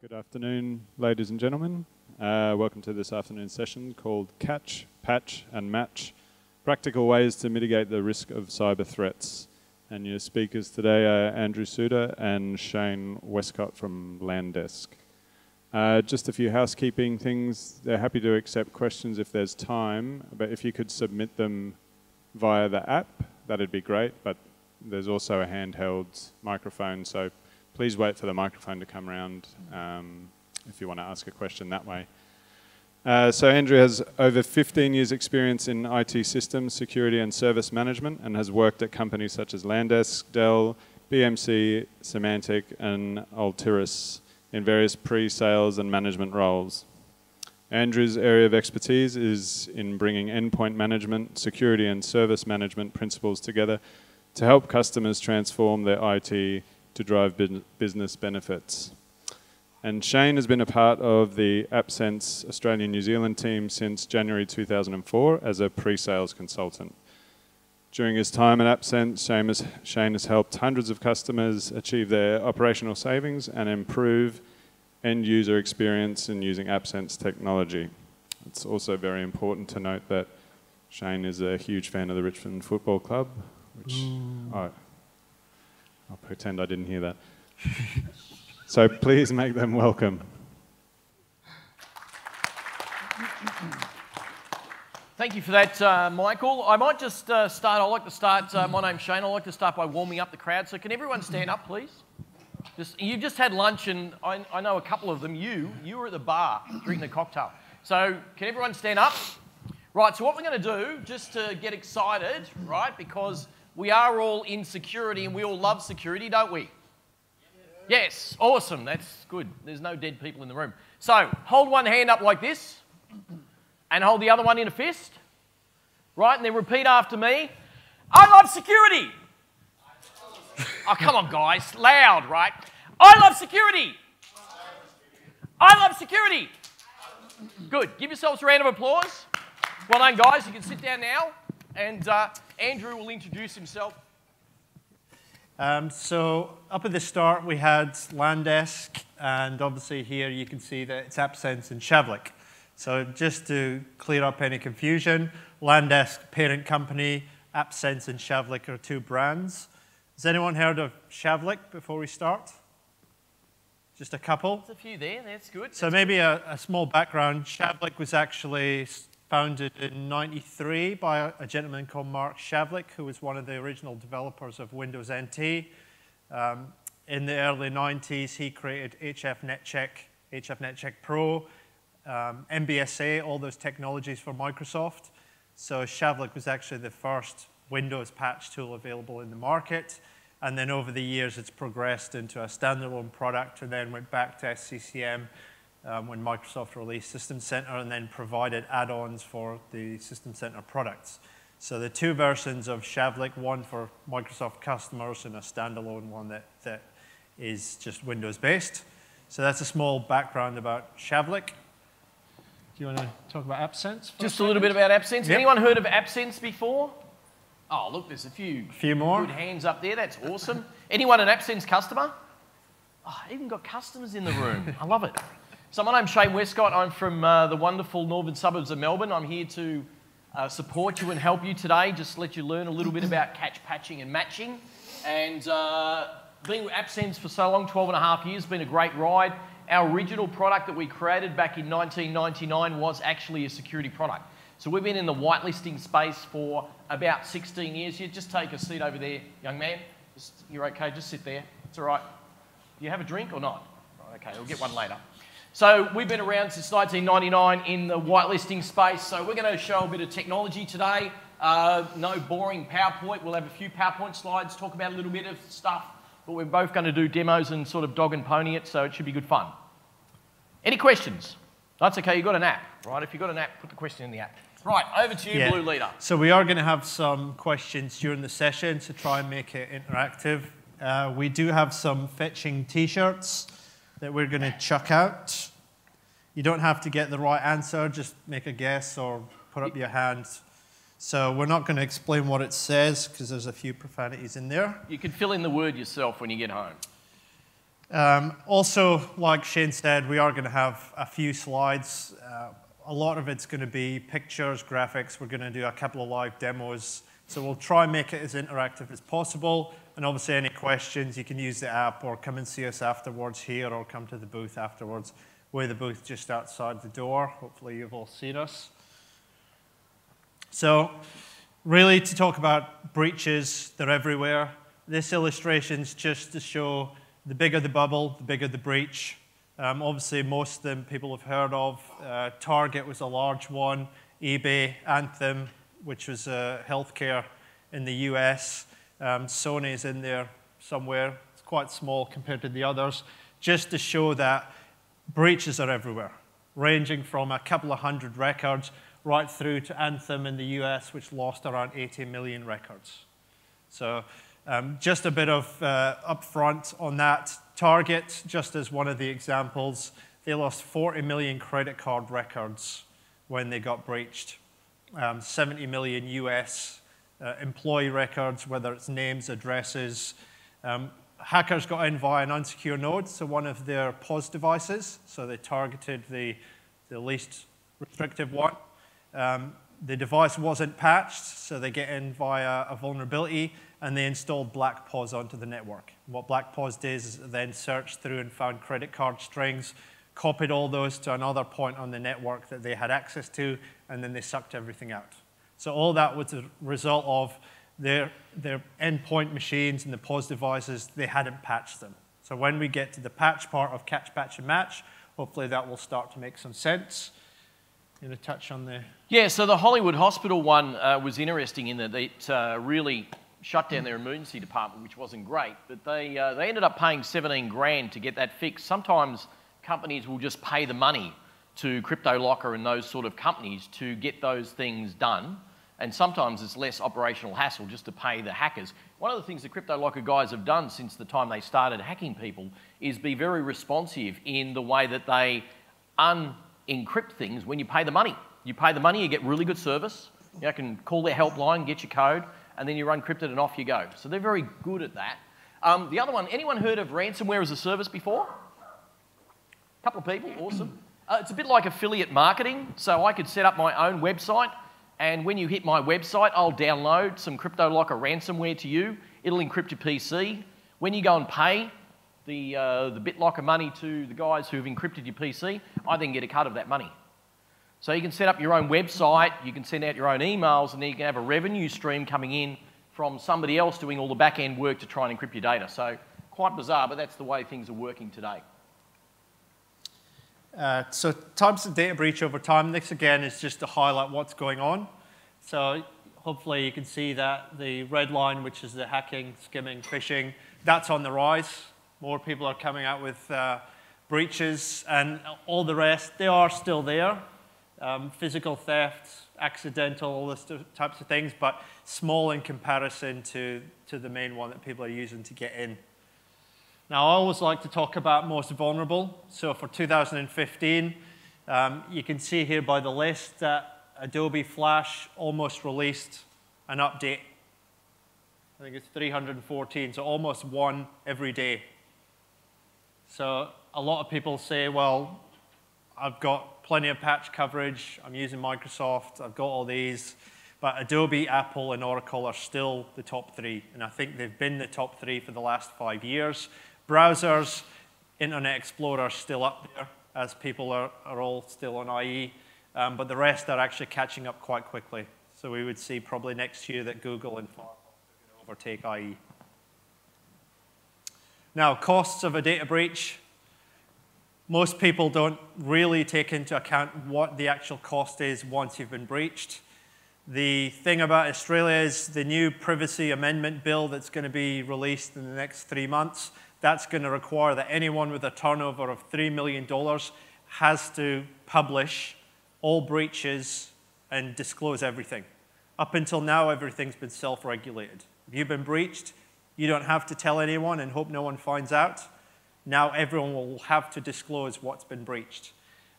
Good afternoon, ladies and gentlemen. Welcome to this afternoon's session called Catch, Patch and Match, Practical Ways to Mitigate the Risk of Cyber Threats. And your speakers today are Andrew Souter and Shane Wescott from Landesk. Just a few housekeeping things. They're happy to accept questions if there's time, but if you could submit them via the app, that'd be great. But there's also a handheld microphone, so please wait for the microphone to come around if you want to ask a question that way. So Andrew has over 15 years experience in IT systems, security and service management, and has worked at companies such as Landesk, Dell, BMC, Symantec and Altiris in various pre-sales and management roles. Andrew's area of expertise is in bringing endpoint management, security and service management principles together to help customers transform their IT to drive business benefits. And Shane has been a part of the AppSense Australian-New Zealand team since January 2004 as a pre-sales consultant. During his time at AppSense, Shane has helped hundreds of customers achieve their operational savings and improve end-user experience in using AppSense technology. It's also very important to note that Shane is a huge fan of the Richmond Football Club, which I'll pretend I didn't hear that. So please make them welcome. Thank you for that, Michael. I might just my name's Shane. I'd like to start by warming up the crowd. So can everyone stand up, please? You've just had lunch, and I know a couple of them. You were at the bar drinking a cocktail. So can everyone stand up? Right, so what we're going to do, just to get excited, right, because we are all in security and we all love security, don't we? Yes, awesome, that's good. There's no dead people in the room. So, hold one hand up like this, and hold the other one in a fist, right, and then repeat after me. I love security! Oh, come on guys, loud, right? I love security! I love security! Good, give yourselves a round of applause. Well done guys, you can sit down now, and Andrew will introduce himself. So up at the start we had Landesk, and obviously here you can see that it's AppSense and Shavlik. So just to clear up any confusion, Landesk parent company, AppSense and Shavlik are two brands. Has anyone heard of Shavlik before we start? Just a couple? There's a few there, that's good. So maybe a small background. Shavlik was actually founded in '93 by a gentleman called Mark Shavlik, who was one of the original developers of Windows NT. In the early '90s, he created HF NetCheck Pro, MBSA, all those technologies for Microsoft. So Shavlik was actually the first Windows patch tool available in the market. And then over the years, it's progressed into a standalone product and then went back to SCCM when Microsoft released System Center and then provided add-ons for the System Center products. So the two versions of Shavlik, one for Microsoft customers and a standalone one that is just Windows-based. So that's a small background about Shavlik. Do you want to talk about AppSense? Just a little bit about AppSense. Yep. Anyone heard of AppSense before? Oh, look, there's a few more good hands up there. That's awesome. Anyone an AppSense customer? Oh, even got customers in the room. I love it. So my name's Shane Wescott. I'm from the wonderful northern suburbs of Melbourne. I'm here to support you and help you today, just let you learn a little bit about catch, patching and matching. And being with AppSense for so long, 12 and a half years, been a great ride. Our original product that we created back in 1999 was actually a security product. So we've been in the whitelisting space for about 16 years. You just take a seat over there, young man. You're okay, just sit there. It's all right. Do you have a drink or not? Okay, we'll get one later. So we've been around since 1999 in the whitelisting space. So we're going to show a bit of technology today. No boring PowerPoint. We'll have a few PowerPoint slides, talk about a little bit of stuff. But we're both going to do demos and sort of dog and pony it, so it should be good fun. Any questions? That's okay, you've got an app, right? If you've got an app, put the question in the app. Right, over to you, Blue Leader. So we are going to have some questions during the session to try and make it interactive. We do have some fetching T-shirts that we're going to chuck out. You don't have to get the right answer, just make a guess or put up your hand. So we're not going to explain what it says because there's a few profanities in there. You can fill in the word yourself when you get home. Also, like Shane said, we are going to have a few slides. A lot of it's going to be pictures, graphics. We're going to do a couple of live demos. So we'll try and make it as interactive as possible. And obviously, any questions, you can use the app or come and see us afterwards here or come to the booth afterwards. We're the booth just outside the door. Hopefully, you've all seen us. So really, to talk about breaches, they're everywhere. This illustration's just to show the bigger the bubble, the bigger the breach. Obviously, most of them people have heard of. Target was a large one. eBay, Anthem, which was healthcare in the US. Sony's in there somewhere. It's quite small compared to the others. Just to show that breaches are everywhere, ranging from a couple of hundred records right through to Anthem in the US, which lost around 80 million records. So just a bit of upfront on that. Target, just as one of the examples, they lost 40 million credit card records when they got breached. 70 million US employee records, whether it's names, addresses. Hackers got in via an unsecure node, so one of their POS devices, so they targeted the least restrictive one. The device wasn't patched, so they get in via a vulnerability, and they installed Black POS onto the network. What Black POS did is then searched through and found credit card strings, copied all those to another point on the network that they had access to, and then they sucked everything out. So all that was a result of their endpoint machines and the POS devices, they hadn't patched them. So when we get to the patch part of catch, patch, and match, hopefully that will start to make some sense. You want to touch on the... Yeah, so the Hollywood Hospital one was interesting in that it really shut down their emergency department, which wasn't great, but they ended up paying 17 grand to get that fixed. Sometimes companies will just pay the money to CryptoLocker and those sort of companies to get those things done, and sometimes it's less operational hassle just to pay the hackers. One of the things the CryptoLocker guys have done since the time they started hacking people is be very responsive in the way that they unencrypt things when you pay the money. You pay the money, you get really good service. You can call their helpline, get your code, and then you uncrypt it and off you go. So they're very good at that. The other one, anyone heard of ransomware as a service before? A couple of people, awesome. It's a bit like affiliate marketing. So I could set up my own website, and when you hit my website, I'll download some CryptoLocker ransomware to you. It'll encrypt your PC. When you go and pay the BitLocker money to the guys who've encrypted your PC, I then get a cut of that money. So you can set up your own website, you can send out your own emails, and then you can have a revenue stream coming in from somebody else doing all the back-end work to try and encrypt your data. So quite bizarre, but that's the way things are working today. So types of data breach over time, this again is just to highlight what's going on. So hopefully you can see that the red line, which is the hacking, skimming, phishing, that's on the rise. More people are coming out with breaches, and all the rest, they are still there. Physical theft, accidental, all those types of things, but small in comparison to the main one that people are using to get in. Now, I always like to talk about most vulnerable. So for 2015, you can see here by the list that Adobe Flash almost released an update. I think it's 314, so almost one every day. So a lot of people say, well, I've got plenty of patch coverage, I'm using Microsoft, I've got all these, but Adobe, Apple, and Oracle are still the top three, and I think they've been the top three for the last 5 years. Browsers, Internet Explorer still up there, as people are all still on IE, but the rest are actually catching up quite quickly. So we would see probably next year that Google and Firefox are going to overtake IE. Now, costs of a data breach. Most people don't really take into account what the actual cost is once you've been breached. The thing about Australia is the new privacy amendment bill that's going to be released in the next 3 months, that's going to require that anyone with a turnover of $3 million has to publish all breaches and disclose everything. Up until now, everything's been self-regulated. If you've been breached, you don't have to tell anyone and hope no one finds out. Now everyone will have to disclose what's been breached.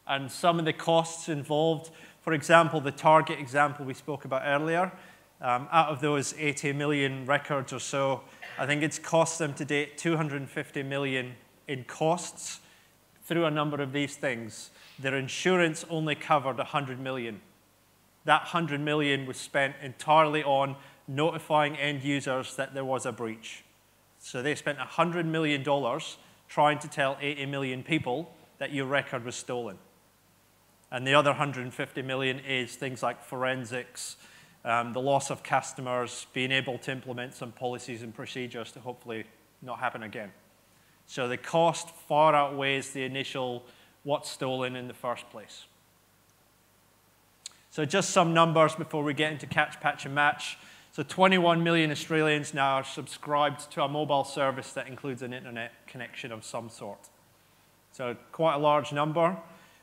And some of the costs involved, for example, the Target example we spoke about earlier, out of those 80 million records or so, I think it's cost them to date $250 million in costs through a number of these things. Their insurance only covered $100 million. That $100 million was spent entirely on notifying end users that there was a breach. So they spent $100 million trying to tell 80 million people that your record was stolen. And the other $150 million is things like forensics, the loss of customers, being able to implement some policies and procedures to hopefully not happen again. So the cost far outweighs the initial what's stolen in the first place. So just some numbers before we get into catch, patch, and match. So 21 million Australians now are subscribed to a mobile service that includes an internet connection of some sort. So quite a large number.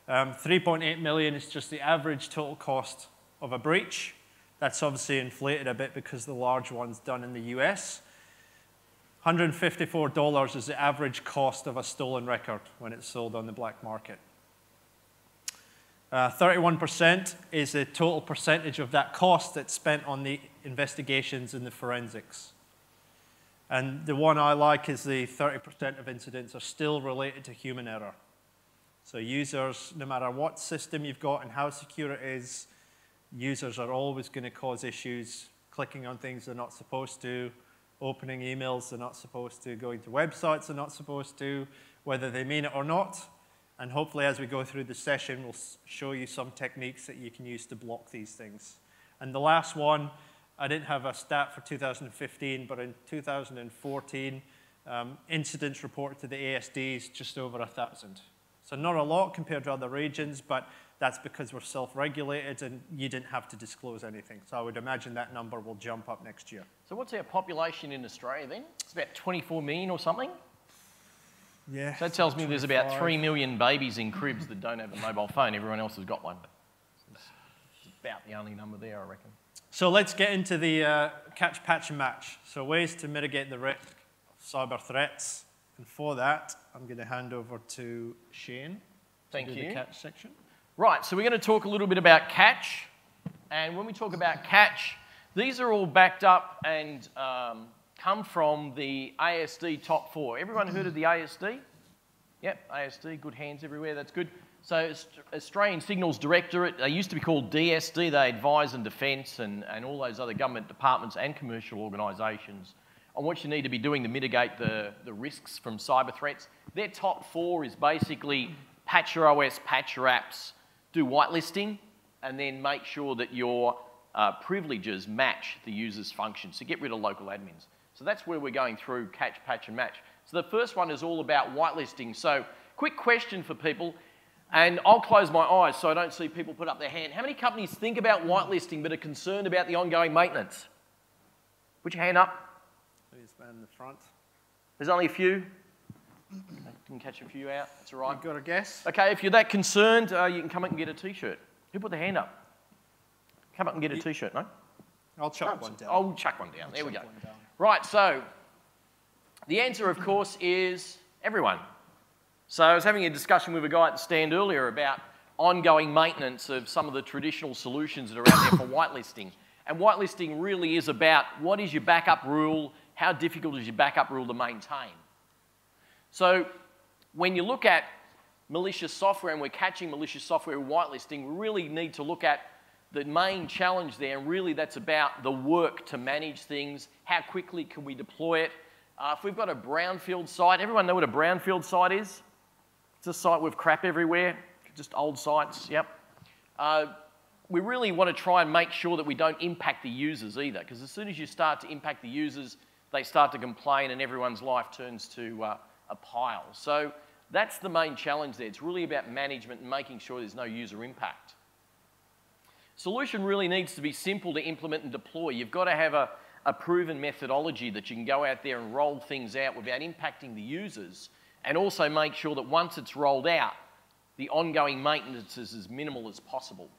3.8 million is just the average total cost of a breach. That's obviously inflated a bit because the large one's done in the US. $154 is the average cost of a stolen record when it's sold on the black market. 31% is the total percentage of that cost that's spent on the investigations and the forensics. And the one I like is the 30% of incidents are still related to human error. So users, no matter what system you've got and how secure it is, users are always going to cause issues, clicking on things they're not supposed to, opening emails they're not supposed to, going to websites they're not supposed to, whether they mean it or not. And hopefully as we go through the session, we'll show you some techniques that you can use to block these things. And the last one, I didn't have a stat for 2015, but in 2014, incidents reported to the ASDs just over 1,000. So not a lot compared to other regions, but that's because we're self-regulated and you didn't have to disclose anything. So I would imagine that number will jump up next year. So what's our population in Australia then? It's about 24 million or something? Yeah. So that tells me there's about 3 million babies in cribs that don't have a mobile phone. Everyone else has got one. It's about the only number there, I reckon. So let's get into the catch, patch, and match. So ways to mitigate the risk of cyber threats. And for that, I'm going to hand over to Shane to do the catch section. Right, so we're going to talk a little bit about catch. And when we talk about catch, these are all backed up and come from the ASD top 4. Everyone heard of the ASD? Yep, ASD, good hands everywhere, that's good. So Australian Signals Directorate, they used to be called DSD, they advise and defence and all those other government departments and commercial organisations on what you need to be doing to mitigate the risks from cyber threats. Their top 4 is basically patch your OS, patch your apps, do whitelisting, and then make sure that your privileges match the user's functions. So get rid of local admins. So that's where we're going through catch, patch, and match. So the first one is all about whitelisting. So quick question for people, and I'll close my eyes so I don't see people put up their hand. How many companies think about whitelisting but are concerned about the ongoing maintenance? Put your hand up. There's man in the front. There's only a few. I can catch a few out, that's all right. You got a guess? Okay, if you're that concerned, you can come up and get a T-shirt. Who put their hand up? Come up and get a T-shirt, no? I'll chuck one down. I'll chuck one down, there we go. Right, so the answer, of course, is everyone. So I was having a discussion with a guy at the stand earlier about ongoing maintenance of some of the traditional solutions that are out there for whitelisting. And whitelisting really is about what is your backup rule, how difficult is your backup rule to maintain. So when you look at malicious software and we're catching malicious software with whitelisting, we really need to look at the main challenge there, and really that's about the work to manage things, how quickly can we deploy it. If we've got a brownfield site, everyone know what a brownfield site is? It's a site with crap everywhere, just old sites, yep. We really want to try and make sure that we don't impact the users either, because as soon as you start to impact the users, they start to complain and everyone's life turns to a pile. So that's the main challenge there. It's really about management and making sure there's no user impact. Solution really needs to be simple to implement and deploy. You've got to have a proven methodology that you can go out there and roll things out without impacting the users, and also make sure that once it's rolled out, the ongoing maintenance is as minimal as possible.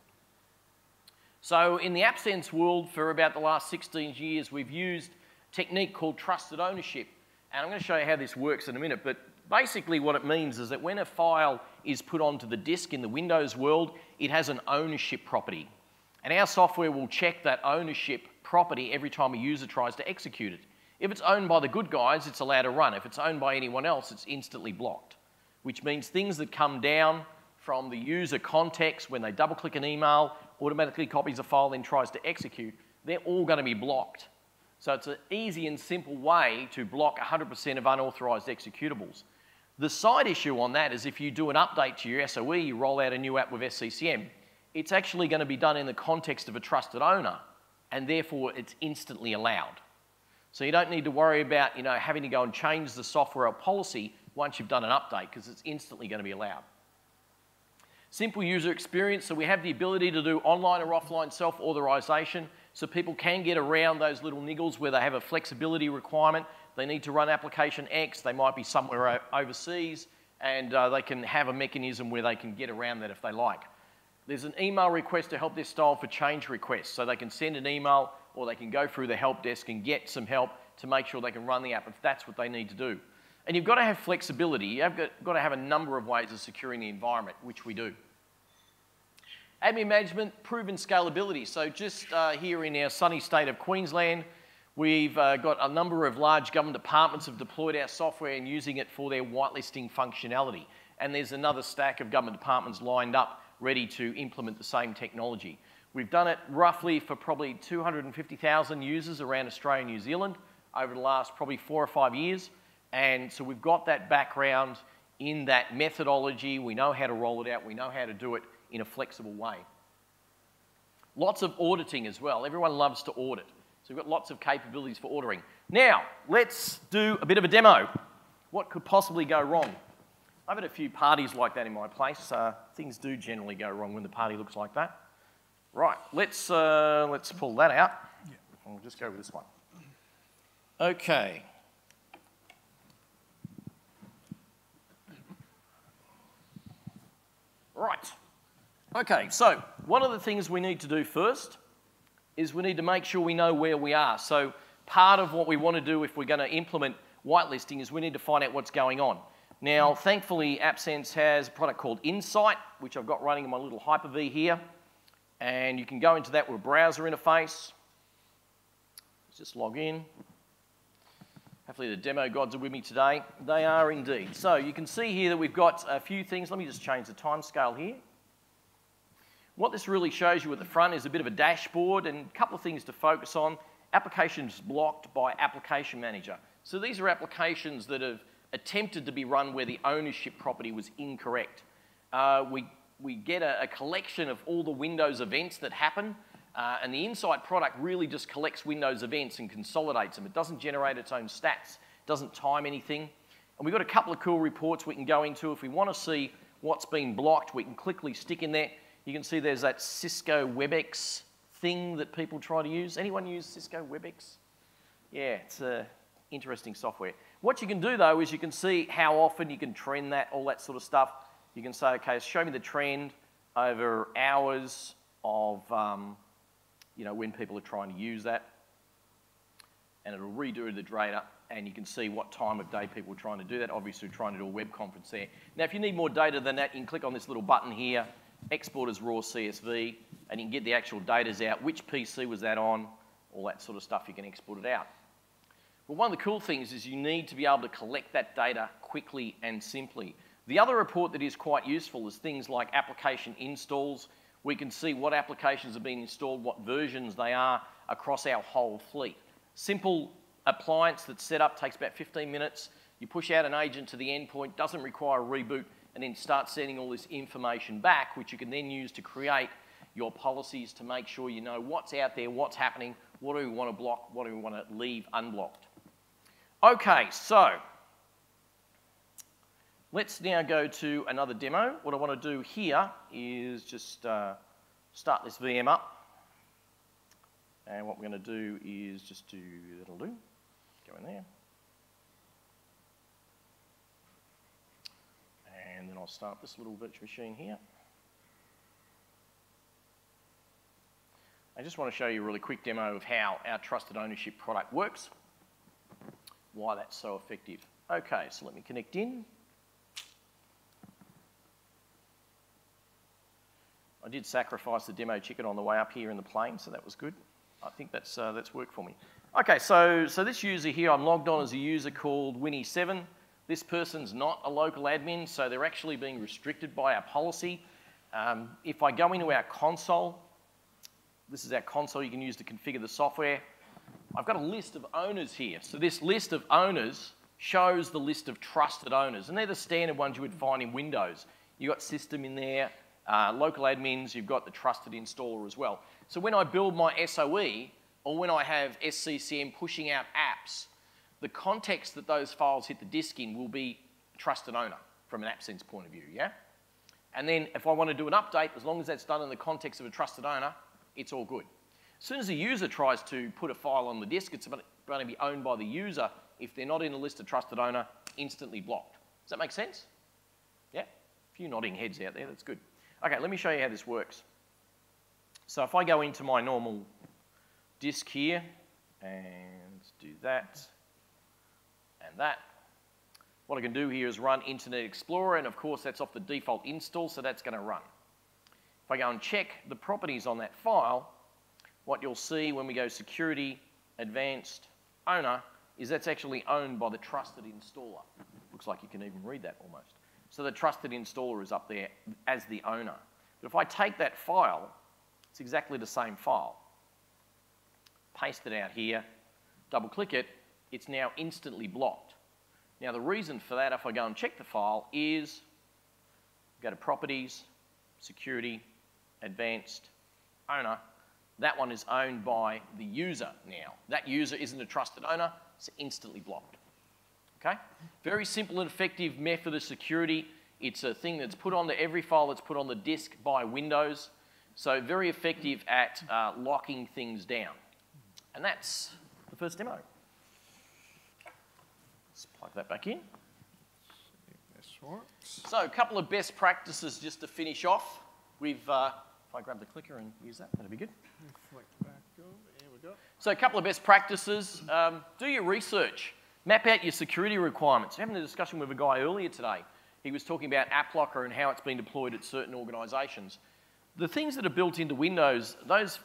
So in the AppSense world, for about the last 16 years, we've used a technique called trusted ownership. And I'm going to show you how this works in a minute, but basically what it means is that when a file is put onto the disk in the Windows world, it has an ownership property. And our software will check that ownership property every time a user tries to execute it. If it's owned by the good guys, it's allowed to run. If it's owned by anyone else, it's instantly blocked, which means things that come down from the user context when they double-click an email, automatically copies a file, then tries to execute, they're all going to be blocked. So it's an easy and simple way to block 100% of unauthorized executables. The side issue on that is if you do an update to your SOE, you roll out a new app with SCCM, it's actually going to be done in the context of a trusted owner, and therefore it's instantly allowed. So you don't need to worry about having to go and change the software or policy once you've done an update, because it's instantly going to be allowed. Simple user experience, so we have the ability to do online or offline self-authorization, so people can get around those little niggles where they have a flexibility requirement. They need to run application X, they might be somewhere overseas, and they can have a mechanism where they can get around that if they like. There's an email request to help desk style for change requests, so they can send an email or they can go through the help desk and get some help to make sure they can run the app if that's what they need to do. And you've got to have flexibility. You've got to have a number of ways of securing the environment, which we do. Admin management, proven scalability. So just here in our sunny state of Queensland, we've got a number of large government departments have deployed our software and using it for their whitelisting functionality. And there's another stack of government departments lined up ready to implement the same technology. We've done it roughly for probably 250,000 users around Australia and New Zealand over the last probably 4 or 5 years. And so we've got that background in that methodology. We know how to roll it out. We know how to do it in a flexible way. Lots of auditing as well. Everyone loves to audit. So we've got lots of capabilities for auditing. Now, let's do a bit of a demo. What could possibly go wrong? I've had a few parties like that in my place. Things do generally go wrong when the party looks like that. Right, let's pull that out. Yeah. I'll just go with this one. Okay. Right. Okay, so one of the things we need to do first is we need to make sure we know where we are. So part of what we want to do if we're going to implement whitelisting is we need to find out what's going on. Now, thankfully, AppSense has a product called Insight, which I've got running in my little Hyper-V here. And you can go into that with a browser interface. Let's just log in. Hopefully the demo gods are with me today. They are indeed. So you can see here that we've got a few things. Let me just change the time scale here. What this really shows you at the front is a bit of a dashboard and a couple of things to focus on. Applications blocked by Application Manager. So these are applications that have attempted to be run where the ownership property was incorrect. We get a collection of all the Windows events that happen, and the Insight product really just collects Windows events and consolidates them. It doesn't generate its own stats, it doesn't time anything. And we've got a couple of cool reports we can go into. If we want to see what's been blocked, we can quickly stick in there. You can see there's that Cisco WebEx thing that people try to use. Anyone use Cisco WebEx? Yeah, it's interesting software. What you can do, though, is you can see how often you can trend that, all that sort of stuff. You can say, okay, show me the trend over hours of, when people are trying to use that. And it'll redo the data, and you can see what time of day people are trying to do that. Obviously, we're trying to do a web conference there. Now, if you need more data than that, you can click on this little button here, export as raw CSV, and you can get the actual datas out. Which PC was that on? All that sort of stuff, you can export it out. But one of the cool things is you need to be able to collect that data quickly and simply. The other report that is quite useful is things like application installs. We can see what applications have been installed, what versions they are across our whole fleet. Simple appliance that's set up takes about 15 minutes. You push out an agent to the endpoint, doesn't require a reboot, and then start sending all this information back, which you can then use to create your policies to make sure you know what's out there, what's happening, what do we want to block, what do we want to leave unblocked. Okay, so let's now go to another demo. What I want to do here is just start this VM up. And what we're going to do is just do, that'll do, go in there. And then I'll start this little virtual machine here. I just want to show you a really quick demo of how our trusted ownership product works, why that's so effective. Okay, so let me connect in. I did sacrifice the demo chicken on the way up here in the plane, so that was good. I think that's worked for me. Okay, so this user here, I'm logged on as a user called Winnie7. This person's not a local admin, so they're actually being restricted by our policy. If I go into our console, this is our console you can use to configure the software. I've got a list of owners here. So this list of owners shows the list of trusted owners, and they're the standard ones you would find in Windows. You've got system in there, local admins, you've got the trusted installer as well. So when I build my SOE, or when I have SCCM pushing out apps, the context that those files hit the disk in will be a trusted owner from an AppSense point of view, yeah? And then if I want to do an update, as long as that's done in the context of a trusted owner, it's all good. As soon as a user tries to put a file on the disk, it's going to be owned by the user. If they're not in a list of trusted owner, instantly blocked. Does that make sense? Yeah? A few nodding heads out there, that's good. Okay, let me show you how this works. So if I go into my normal disk here, and do that, and that, what I can do here is run Internet Explorer, and of course that's off the default install, so that's going to run. If I go and check the properties on that file, what you'll see when we go Security, Advanced, Owner, is that's actually owned by the trusted installer. Looks like you can even read that almost. So the trusted installer is up there as the owner. But if I take that file, it's exactly the same file. Paste it out here, double click it, it's now instantly blocked. Now the reason for that, if I go and check the file, is go to Properties, Security, Advanced, Owner. That one is owned by the user now. That user isn't a trusted owner, it's instantly blocked. Okay? Very simple and effective method of security. It's a thing that's put onto every file that's put on the disk by Windows. So very effective at locking things down. And that's the first demo. Let's plug that back in. This works. So a couple of best practices just to finish off. If I grab the clicker and use that, that'd be good. Flick back over. Here we go. So a couple of best practices. Do your research. Map out your security requirements. I was having a discussion with a guy earlier today. He was talking about AppLocker and how it's been deployed at certain organisations. The things that are built into Windows, those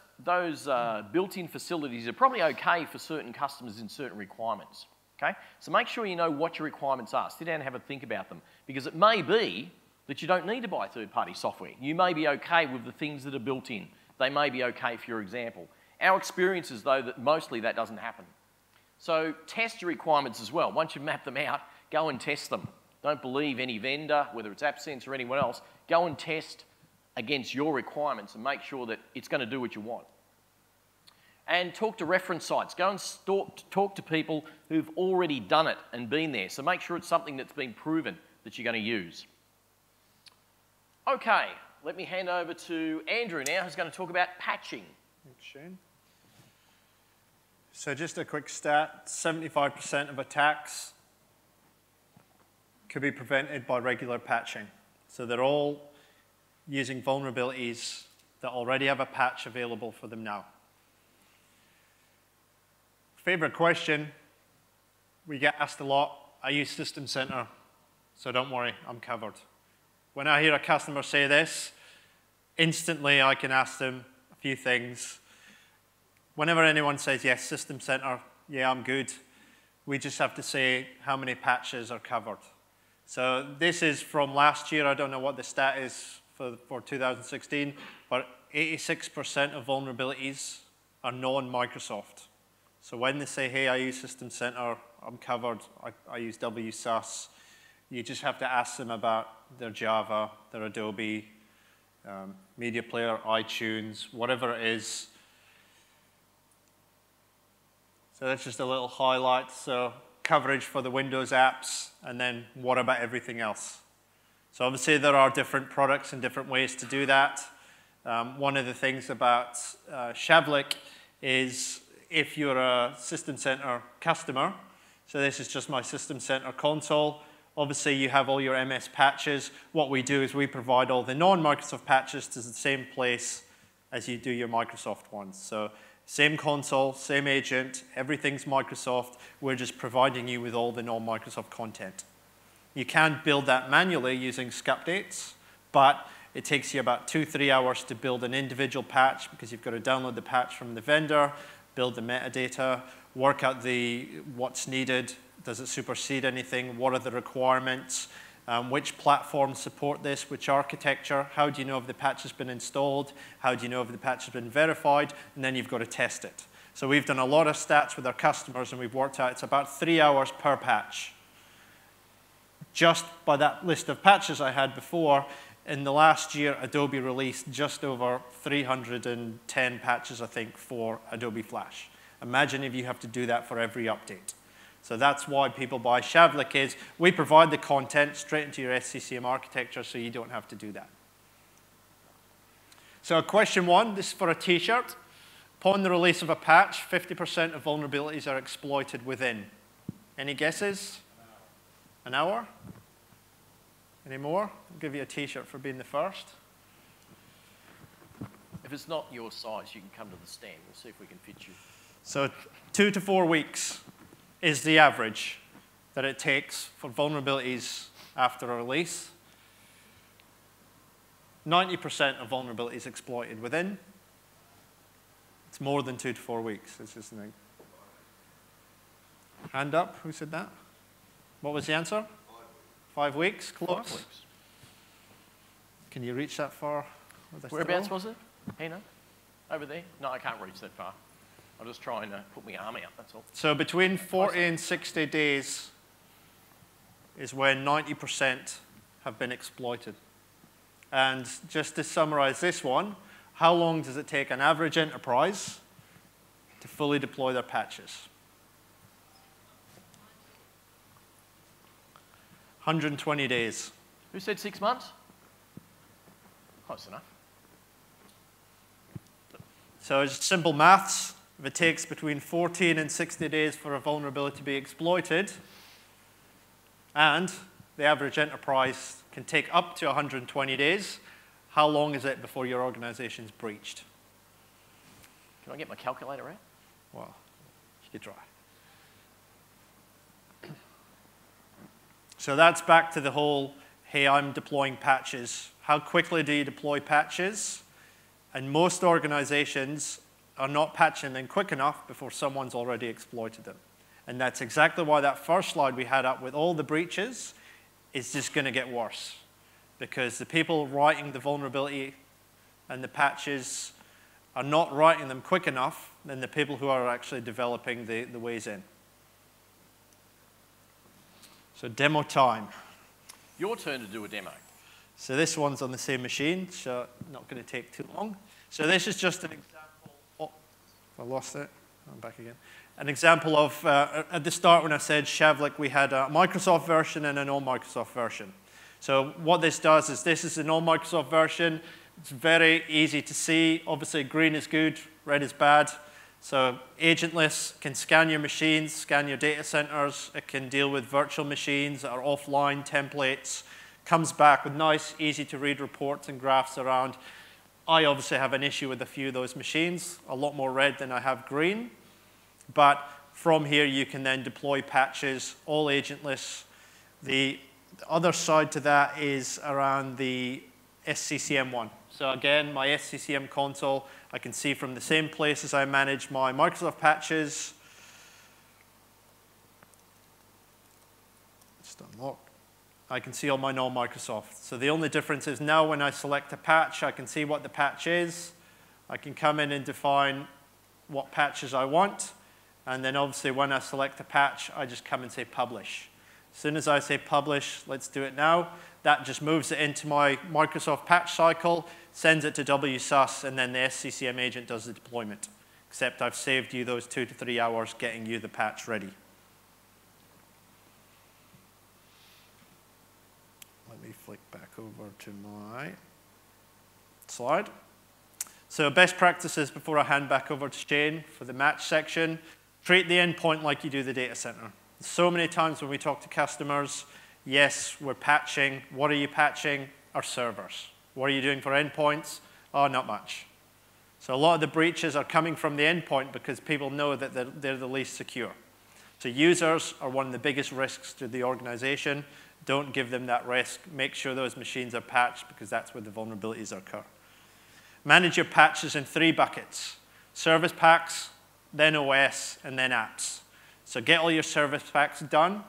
built-in facilities are probably okay for certain customers in certain requirements. Okay? So make sure you know what your requirements are. Sit down and have a think about them. Because it may be that you don't need to buy third-party software. You may be okay with the things that are built in. They may be okay for your example. Our experience is, though, that mostly that doesn't happen. So test your requirements as well. Once you've mapped them out, go and test them. Don't believe any vendor, whether it's AppSense or anyone else. Go and test against your requirements and make sure that it's going to do what you want. And talk to reference sites. Go and talk to people who've already done it and been there. So make sure it's something that's been proven that you're going to use. Okay, let me hand over to Andrew now, who's going to talk about patching. Thanks, Shane. So just a quick stat, 75% of attacks could be prevented by regular patching. So they're all using vulnerabilities that already have a patch available for them now. Favorite question, we get asked a lot. I use System Center, so don't worry, I'm covered. When I hear a customer say this, instantly I can ask them a few things. Whenever anyone says, yes, System Center, yeah, I'm good, we just have to say how many patches are covered. So this is from last year. I don't know what the stat is for 2016, but 86% of vulnerabilities are non-Microsoft. So when they say, hey, I use System Center, I'm covered, I use WSUS, you just have to ask them about their Java, their Adobe, Media Player, iTunes, whatever it is. So that's just a little highlight. So coverage for the Windows apps, and then what about everything else? So obviously there are different products and different ways to do that. One of the things about Shavlik is if you're a System Center customer, so this is just my System Center console, obviously you have all your MS patches. What we do is we provide all the non-Microsoft patches to the same place as you do your Microsoft ones. So same console, same agent, everything's Microsoft. We're just providing you with all the non-Microsoft content. You can build that manually using scupdates, but it takes you about 2-3 hours to build an individual patch because you've got to download the patch from the vendor, build the metadata, work out what's needed, does it supersede anything, what are the requirements, which platforms support this, which architecture, how do you know if the patch has been installed, how do you know if the patch has been verified, and then you've got to test it. So we've done a lot of stats with our customers, and we've worked out it's about 3 hours per patch. Just by that list of patches I had before, in the last year, Adobe released just over 310 patches, I think, for Adobe Flash. Imagine if you have to do that for every update. So that's why people buy Shavlik is we provide the content straight into your SCCM architecture so you don't have to do that. So question 1, this is for a t-shirt. Upon the release of a patch, 50% of vulnerabilities are exploited within. Any guesses? An hour? Any more? I'll give you a t-shirt for being the first. If it's not your size, you can come to the stand. We'll see if we can fit you. So 2 to 4 weeks is the average that it takes for vulnerabilities after a release. 90% of vulnerabilities exploited within. It's more than 2 to 4 weeks. It's just an hand up. Who said that? What was the answer? 5 weeks. Close. 5 weeks. Can you reach that far? Whereabouts was it? Hina? Over there? No, I can't reach that far. I'm just trying to put my arm out, that's all. So between 40 and 60 days is when 90% have been exploited. And just to summarize this one, how long does it take an average enterprise to fully deploy their patches? 120 days. Who said 6 months? Close enough. So it's simple maths. If it takes between 14 and 60 days for a vulnerability to be exploited, and the average enterprise can take up to 120 days, how long is it before your organization's breached? Can I get my calculator out? Well, you could try. So that's back to the whole, hey, I'm deploying patches. How quickly do you deploy patches? And most organizations are not patching them quick enough before someone's already exploited them. And that's exactly why that first slide we had up with all the breaches is just going to get worse. Because the people writing the vulnerability and the patches are not writing them quick enough than the people who are actually developing the ways in. So demo time. Your turn to do a demo. So this one's on the same machine, so not going to take too long. So this is just an example. Oh, I lost it. I'm back again. An example of, at the start when I said Shavlik, we had a Microsoft version and a non-Microsoft version. So what this does is this is the non-Microsoft version. It's very easy to see. Obviously, green is good, red is bad. So agentless can scan your machines, scan your data centers. It can deal with virtual machines that are offline templates. Comes back with nice, easy-to-read reports and graphs around. I obviously have an issue with a few of those machines, a lot more red than I have green. But from here, you can then deploy patches, all agentless. The other side to that is around the SCCM one. So again, my SCCM console, I can see from the same place as I manage my Microsoft patches. Just unlock. I can see all my non-Microsoft. So the only difference is now when I select a patch, I can see what the patch is. I can come in and define what patches I want. And then obviously when I select a patch, I just come and say publish. As soon as I say publish, let's do it now, that just moves it into my Microsoft patch cycle, sends it to WSUS, and then the SCCM agent does the deployment. Except I've saved you those 2 to 3 hours getting you the patch ready. Let me flick back over to my slide. So best practices before I hand back over to Shane for the match section. Treat the endpoint like you do the data center. So many times when we talk to customers, yes, we're patching. What are you patching? Our servers. What are you doing for endpoints? Oh, not much. So a lot of the breaches are coming from the endpoint because people know that they're the least secure. So users are one of the biggest risks to the organization. Don't give them that risk. Make sure those machines are patched because that's where the vulnerabilities occur. Manage your patches in 3 buckets. Service packs, then OS, and then apps. So get all your service packs done,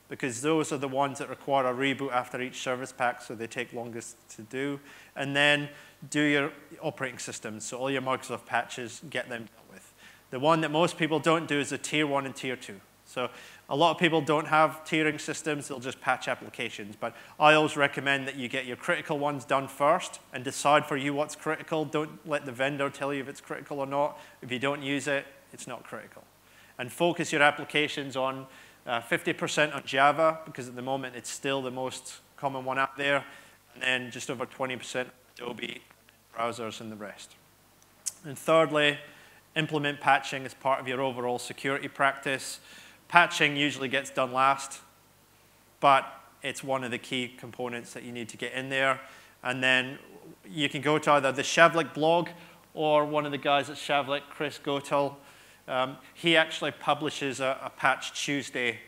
because those are the ones that require a reboot after each service pack, so they take longest to do. And then do your operating systems, so all your Microsoft patches, get them dealt with. The one that most people don't do is the tier 1 and tier 2. So a lot of people don't have tiering systems, they'll just patch applications. But I always recommend that you get your critical ones done first and decide for you what's critical. Don't let the vendor tell you if it's critical or not. If you don't use it, it's not critical. And focus your applications on 50% on Java, because at the moment it's still the most common one out there. And then just over 20% Adobe, browsers, and the rest. And thirdly, implement patching as part of your overall security practice. Patching usually gets done last, but it's one of the key components that you need to get in there. And then you can go to either the Shavlik blog or one of the guys at Shavlik, Chris Gotel. He actually publishes a Patch Tuesday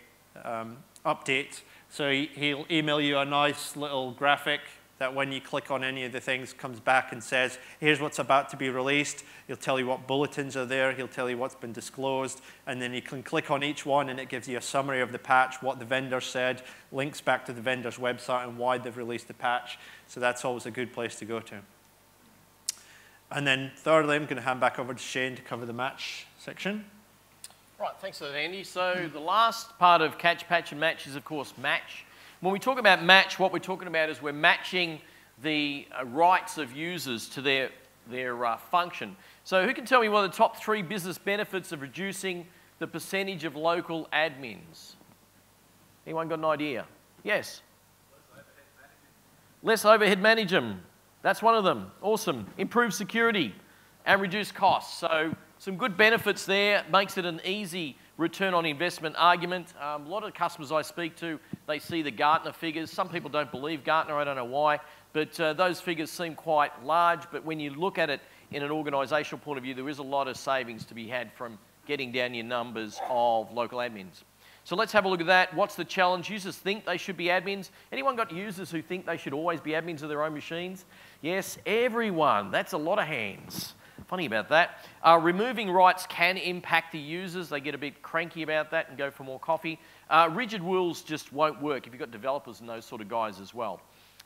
update. So he'll email you a nice little graphic that when you click on any of the things comes back and says, here's what's about to be released. He'll tell you what bulletins are there. He'll tell you what's been disclosed. And then you can click on each one, and it gives you a summary of the patch, what the vendor said, links back to the vendor's website and why they've released the patch. So that's always a good place to go to. And then thirdly, I'm going to hand back over to Shane to cover the match section. Right, thanks for that, Andy. So the last part of catch, patch, and match is, of course, match. When we talk about match, what we're talking about is we're matching the rights of users to their function. So who can tell me what are the top 3 business benefits of reducing the percentage of local admins? Anyone got an idea? Yes? Less overhead management. That's one of them. Awesome. Improve security and reduce costs. So some good benefits there. Makes it an easy return on investment argument. A lot of customers I speak to, they see the Gartner figures. Some people don't believe Gartner, I don't know why, but those figures seem quite large. But when you look at it in an organisational point of view, there is a lot of savings to be had from getting down your numbers of local admins. So let's have a look at that. What's the challenge? Users think they should be admins. Anyone got users who think they should always be admins of their own machines? Yes, everyone. That's a lot of hands. Funny about that. Removing rights can impact the users. They get a bit cranky about that and go for more coffee. Rigid rules just won't work if you've got developers and those sort of guys as well.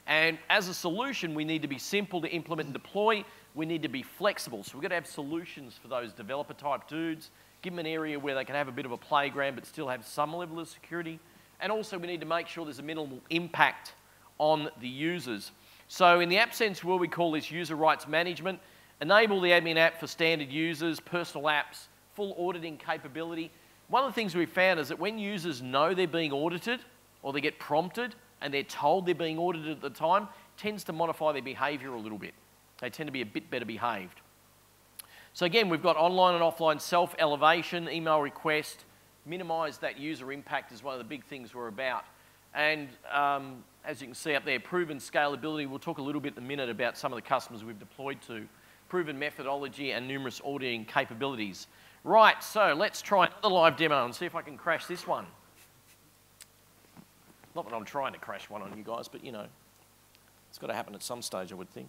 And as a solution, we need to be simple to implement and deploy. We need to be flexible. So we've got to have solutions for those developer type dudes. Give them an area where they can have a bit of a playground but still have some level of security. And also we need to make sure there's a minimal impact on the users. So in the app sense, what we call this user rights management. Enable the admin app for standard users, personal apps, full auditing capability. One of the things we've found is that when users know they're being audited or they get prompted and they're told they're being audited at the time, tends to modify their behaviour a little bit. They tend to be a bit better behaved. So again, we've got online and offline self-elevation, email request, minimise that user impact is one of the big things we're about. And as you can see up there, proven scalability. We'll talk a little bit in a minute about some of the customers we've deployed to. Proven methodology and numerous auditing capabilities. Right, so let's try another live demo and see if I can crash this one. Not that I'm trying to crash one on you guys, but you know, it's got to happen at some stage, I would think.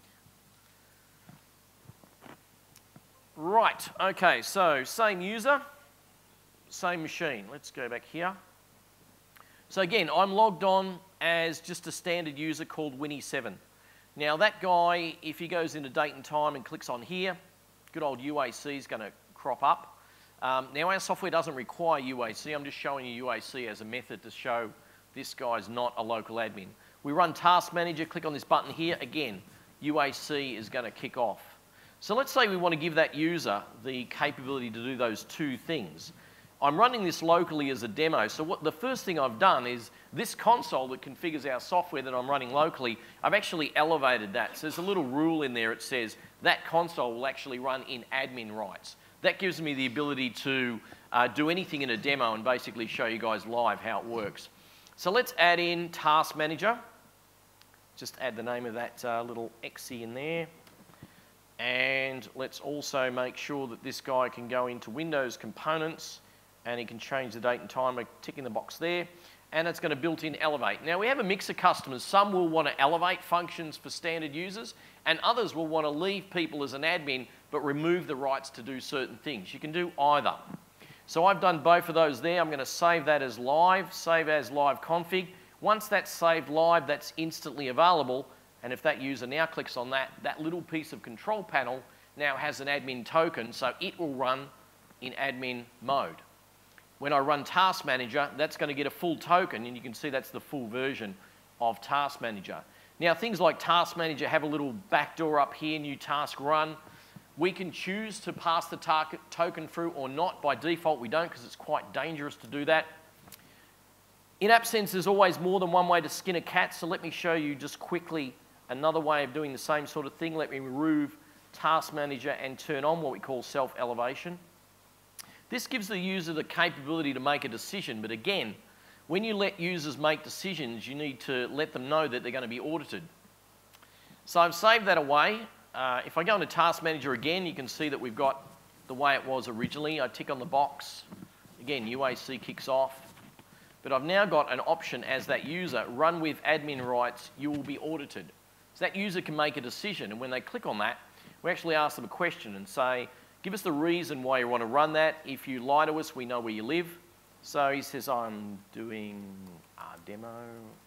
Right, okay, so same user, same machine. Let's go back here. So again, I'm logged on as just a standard user called Winnie7. Now that guy, if he goes into date and time and clicks on here, good old UAC is going to crop up. Now our software doesn't require UAC. I'm just showing you UAC as a method to show this guy's not a local admin. We run Task Manager, click on this button here. Again, UAC is going to kick off. So let's say we want to give that user the capability to do those 2 things. I'm running this locally as a demo, so the first thing I've done is this console that configures our software that I'm running locally, I've actually elevated that. So there's a little rule in there. It says that console will actually run in admin rights. That gives me the ability to do anything in a demo and basically show you guys live how it works. So let's add in Task Manager. Just add the name of that little exe in there. And let's also make sure that this guy can go into Windows Components and he can change the date and time by ticking the box there. and it's going to built-in elevate. Now, we have a mix of customers. Some will want to elevate functions for standard users, and others will want to leave people as an admin but remove the rights to do certain things. You can do either. So I've done both of those there. I'm going to save that as live, save as live config. Once that's saved live, that's instantly available, and if that user now clicks on that, that little piece of control panel now has an admin token, so it will run in admin mode. When I run Task Manager, that's going to get a full token, and you can see that's the full version of Task Manager. Now, things like Task Manager have a little backdoor up here, new task run. We can choose to pass the token through or not. By default, we don't, because it's quite dangerous to do that. In AppSense, there's always more than one way to skin a cat, so let me show you just quickly another way of doing the same sort of thing. Let me remove Task Manager and turn on what we call self-elevation. This gives the user the capability to make a decision, but again, when you let users make decisions, you need to let them know that they're going to be audited. So I've saved that away. If I go into Task Manager again, you can see that we've got the way it was originally. I tick on the box. Again, UAC kicks off. But I've now got an option as that user, run with admin rights, you will be audited. So that user can make a decision, and when they click on that, we actually ask them a question and say, give us the reason why you want to run that. If you lie to us, we know where you live. So he says, I'm doing a demo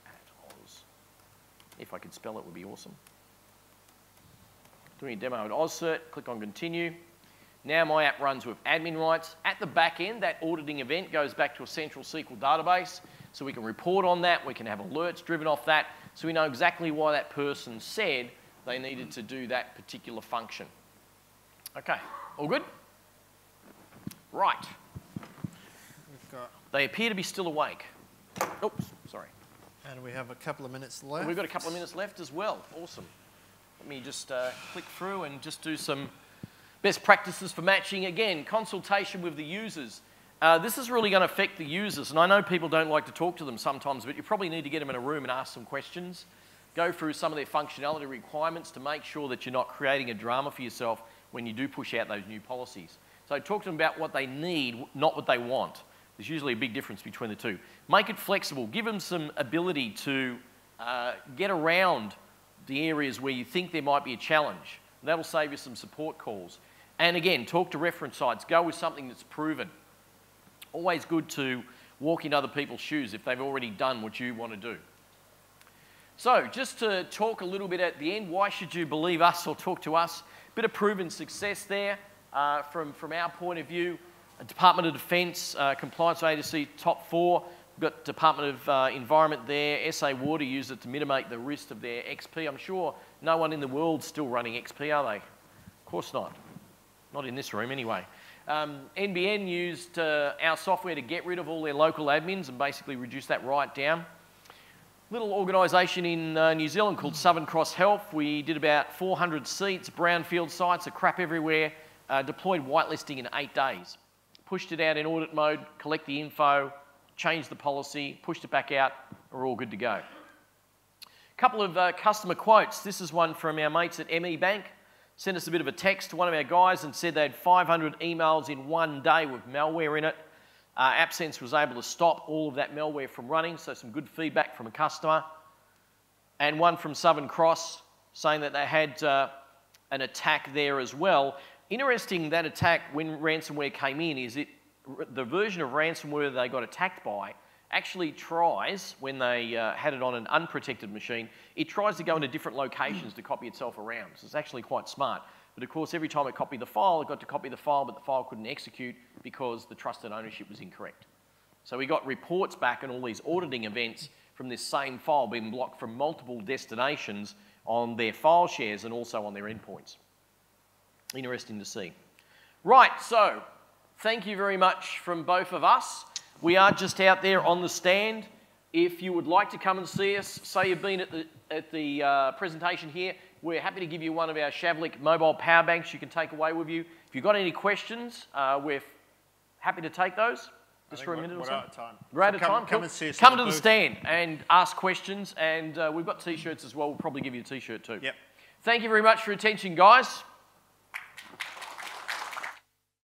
at Oz. If I could spell it, would be awesome. Doing a demo at AusCERT, click on continue. Now my app runs with admin rights. At the back end, that auditing event goes back to a central SQL database, so we can report on that, we can have alerts driven off that, so we know exactly why that person said they needed to do that particular function. Okay, all good? Right. They appear to be still awake. Oops, sorry. And we have a couple of minutes left. And we've got a couple of minutes left as well. Awesome. Let me just click through and just do some best practices for matching. Again, consultation with the users. This is really going to affect the users, and I know people don't like to talk to them sometimes, but you probably need to get them in a room and ask some questions. Go through some of their functionality requirements to make sure that you're not creating a drama for yourself when you do push out those new policies. So talk to them about what they need, not what they want. There's usually a big difference between the two. Make it flexible. Give them some ability to get around the areas where you think there might be a challenge. That'll save you some support calls. And again, talk to reference sites. Go with something that's proven. Always good to walk in other people's shoes if they've already done what you want to do. So just to talk a little bit at the end, why should you believe us or talk to us? Bit of proven success there from our point of view. Department of Defence, Compliance Agency, top 4. We've got Department of Environment there. SA Water use it to mitigate the risk of their XP. I'm sure no one in the world's still running XP, are they? Of course not. Not in this room anyway. NBN used our software to get rid of all their local admins and basically reduce that right down. Little organisation in New Zealand called Southern Cross Health. We did about 400 seats, brownfield sites, a crap everywhere, deployed whitelisting in 8 days. Pushed it out in audit mode, collect the info, change the policy, pushed it back out, we're all good to go. A couple of customer quotes. This is one from our mates at ME Bank. Sent us a bit of a text to one of our guys and said they had 500 emails in 1 day with malware in it. AppSense was able to stop all of that malware from running, so some good feedback from a customer. And one from Southern Cross saying that they had an attack there as well. Interesting, that attack when ransomware came in is the version of ransomware they got attacked by actually tries, when they had it on an unprotected machine, it tries to go into different locations to copy itself around. So it's actually quite smart. But of course, every time it copied the file, it got to copy the file, but the file couldn't execute because the trusted ownership was incorrect. So we got reports back on all these auditing events from this same file being blocked from multiple destinations on their file shares and also on their endpoints. Interesting to see. Right, so thank you very much from both of us. We are just out there on the stand. If you would like to come and see us, say you've been at the presentation here, we're happy to give you one of our Shavlik mobile power banks you can take away with you. If you've got any questions, we're happy to take those. Just for a minute or so. We're out of time. We're out of time. Come and see us. Come to the stand and ask questions. And we've got T-shirts as well. We'll probably give you a T-shirt too. Yep. Thank you very much for your attention, guys.